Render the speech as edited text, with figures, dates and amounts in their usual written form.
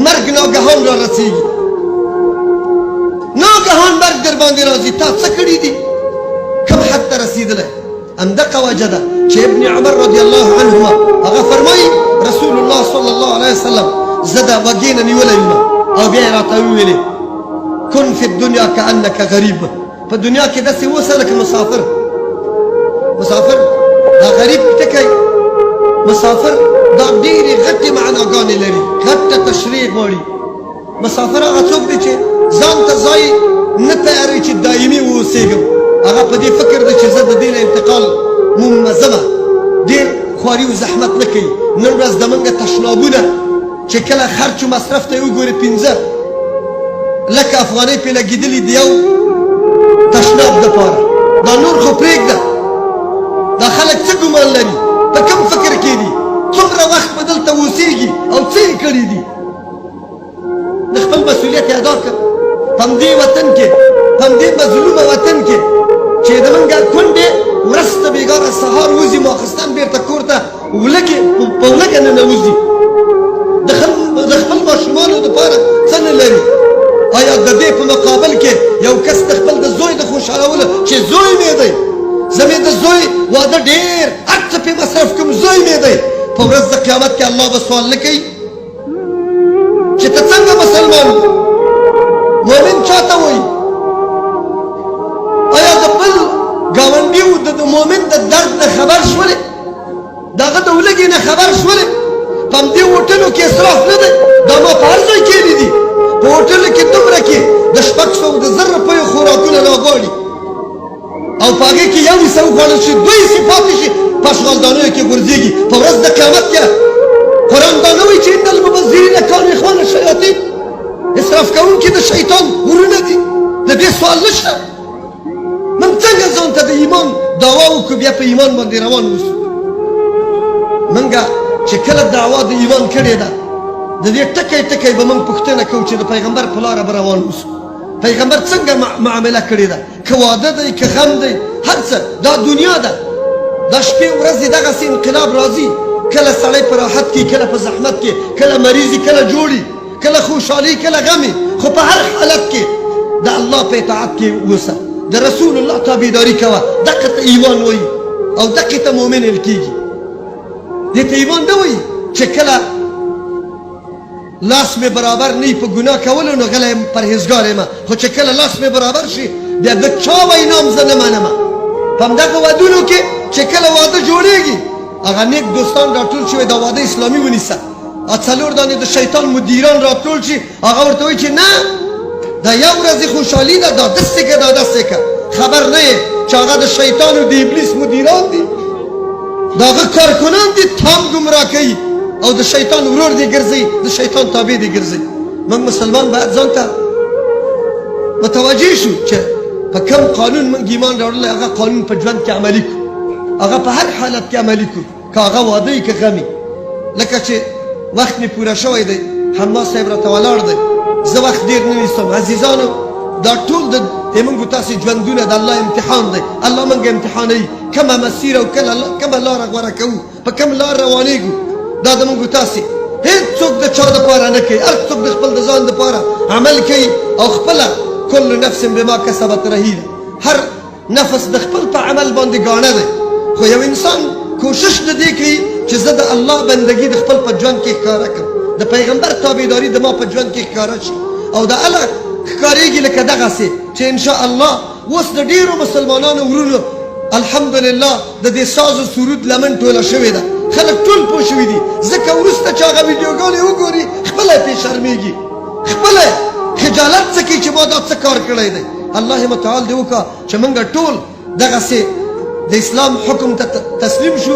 مرګ ناګهان را رسیږي ناګهان مرګ در باندې راځي تا څه کړي دي کوم حد ته رسیدلی همدغه وجه ده چې ابن عمر رضی الله عنهما هغه فرمایي رسول الله صلی الله علیه وسلم زه د وږې نه نیولی یم او بیا یې راته وویلې کن فی الدنیا کانک غریب په دنیا کې داسې اوسه لکه مسافر دا غریب ټکی مسافر دا ډېرې غټې معناګانې لري غټه تشریح غواړي مسافر هغه څوک دی چې ځان ته ځای نه تیاروي چې دایمي واوسېږم هغه په دې فکر دی چې زه د دې نه انتقال منظمه ډېر خواري و زحمت نه کوي نن ورځ زمونږ تشنابونه چې کله خرچ و مصرف ته یې وګورې 15 لکه افغانۍ پرې لګېدلي د یو تشناب دپاره دا نور خو پرېږده دا خلک څه ګمان لري په کوم فکر کې دي څومره وخت به دلته اوسېږي او څه یې کړي دي د خپل مسؤلیت یې ادا کړه په همدې وطن کې په همدې مظلومه وطن کې چې د مونږ کونډې ورځ ته بېګاره سهار وځي ماخستان بېرته کور ته په ولږه ننوځي د خپل ماشومانو دپاره څه نه لري آیا د دې په مقابل کې یو کس د خپل د زوی د خوشحالولو چې زوی مې دی زه مې د زوی واده ډېر هر څه پرې مصرف کوم زوی مې دی په ورځ د قیامت کې الله به سوال نه کوي چې ته څنګه مسلمان مؤمن چاته وایي آیا د بل ګاونډي د مؤمن د درد نه خبر شولې د هغه د ولږې نه خبر شولې په همدې هوټلو کې اسراف نه دی دا ما په هر ځای کې لیدي په هوټلو کې دومره کې د 600 روپیو خوراکونه راغواړي او په هغې کې یو حصه وخوړل شي 2 حصې پاتې شي په اشغالدانیو کې غورځېږي په ورځ د قیامت کې قرآن دا نه وایي چې ان المبذرین کانوا اخوان الشیاطین اسراف کوونکي د شیطان ورونه دي د دې سوال نشته موږ څنګه ځان ته د ایمان دعوا وکړو بیا په ایمان باندې روان اوسو موږ چې کله دعوا د ایمان کړې ده د دې ټکی ټکی به موږ پوښتنه کوو چې د پیغمبر په لاره به روان اوسو پیغمبر څنګه معامله کړې ده که واده دی که غم دی هر څه دا دنیا ده دا شپې ورځې دغسې انقلاب راځي کله سړی په راحت کې کله په زحمت کې کله مریضي کله جوړي کله خوشحالي کله غمي خو په هر حالت کې د الله په اطاعت کې اوسه د رسول الله تابعداري کوه دقه ته ایمان وایي او دقې ته مؤمن ویل کېږي دې ته ایمان نه وایي چې کله لاس مې برابر نه وي په ګناه کولو نو غلی پرهیزګار یم خو چې کله لاس مې برابر شي بیا د چا وینا هم زه نه منم په همدغه ودونو کې چې کله واده جوړېږي هغه نیک دوستان راټول شوی دا واده اسلامي ونیسه 4 دانې د شیطان مدیران راټول شي هغه ورته وایي چې نه دا یو ورځې خوشحالي ده دا داسې که دا داسې که خبر نه یې چې هغه د شیطان او د ابلیس مدیران دي د هغه کارکنان دي تام ګمراه کوي او د شیطان ورور دی ګرځي د شیطان تابع دی ګرځي موږ مسلمان باید ځان ته متوجه شو چې په کوم قانون موږ ایمان راوړلی هغه قانون په ژوند کې عملي کړو هغه په هر حالت کې عملي کړو که هغه واده وي که غم لکه چې وخت مې پوره شوی دی حماد صاحب راته ولاړ دی زه وخت ډېر نه نیسم عزیزانو دا ټول د موږ تاسې ژوندونه د الله امتحان دی الله موږ امتحانوي کومه مسیره او کومه لاره غوره کوو په کوم لار روانېږو دا د موږ تاسې هېڅوک د چا دپاره نه کوي هر څوک د خپل د ځان دپاره عمل کوي او خپله کل نفس بما کسبت رهینه هر نفس د خپل په عمل باندې ګاڼه دی خو یو انسان کوشش د دې کوي چې زه د الله بندګي د خپل په ژوند کې ښکاره کړم د پیغمبر تابعداري د ما په ژوند کې ښکاره شي او د الله ښکارېږي لکه دغسې چې انشاء الله اوس د ډېرو مسلمانانو ورونو الحمدلله د دې ساز و سرود لمن ټوله شوې ده خلک ټول پوه شوي دي ځکه وروسته چې هغه ویډیوګانې وګوري خپله یې پرې شرمېږي خپله خجالت څه کوي چې ما دا څه کار کړی دی الله متعال دې وکړه چې موږ ټول دغسې د اسلام حکم ته تسلیم شو